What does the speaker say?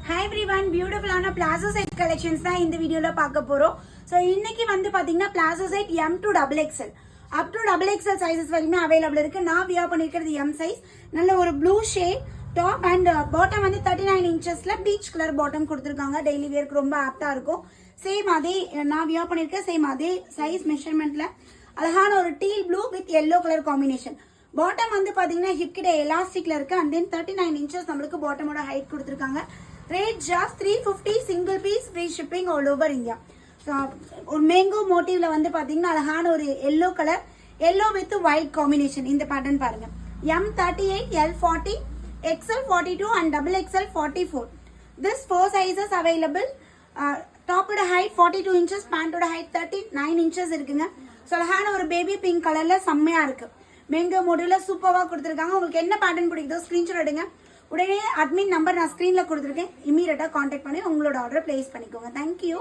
Hi everyone, beautiful plazo set collections தான் இந்த வீடியோல பார்க்க போறோம். So இன்னைக்கு வந்து பாத்தீங்கன்னா plazo set M to XXL up to XXL sizes வரைக்குமே அவைலபிள் இருக்கு. நான் வியர் பண்ணிருக்கிறது M size. நல்ல ஒரு blue shade top and bottom வந்து 39 inchesல பீச் கலர் பாட்டம் கொடுத்திருக்காங்க. டெய்லி வேர்க்கு ரொம்ப ஆப்டா இருக்கும். சேம் அதே நான் வியர் பண்ணிருக்கேன். சேம் அதே சைஸ் மெஷர்மென்ட்ல அழகான ஒரு deal blue with yellow colour combination. Bottom வந்து பாத்தீங்கன்னா ஹிப் கிட்ட எலாஸ்டிக்ல இருக்கு and then 39 inches நம்மளுக்கு பாட்டமோட ஹைட் கொடுத்திருக்காங்க. Rate just 350 single piece free shipping all over India. So ஒரு மேங்கோ மோட்டிவ்ல வந்து பாத்தீங்கன்னா அழகான ஒரு yellow colour yellow with white combination இந்த பேட்டர்ன் பாருங்க. M38, L40, XL42 and XXL 44. This four sizes available. Top ஓட height 42 inches, pant ஓட height 39 inches இருக்குங்க. So அழகான ஒரு பேபி பிங்க் கலர்ல செம்மையா இருக்கு. மேங்கோ மோட்டிவ்ல சூப்பரா கொடுத்திருக்காங்க. உங்களுக்கு என்ன பேட்டர்ன் பிடிக்குதோ ஸ்கிரீன்ஷாட் எடுங்க. உடனே அட்மின் நம்பர் நான் ஸ்கிரீன்ல கொடுத்துருக்கேன். இமீடியட்டா கான்டாக்ட் பண்ணி உங்களோட ஆர்டர் பிளேஸ் பண்ணிக்கோங்க. தேங்க்யூ.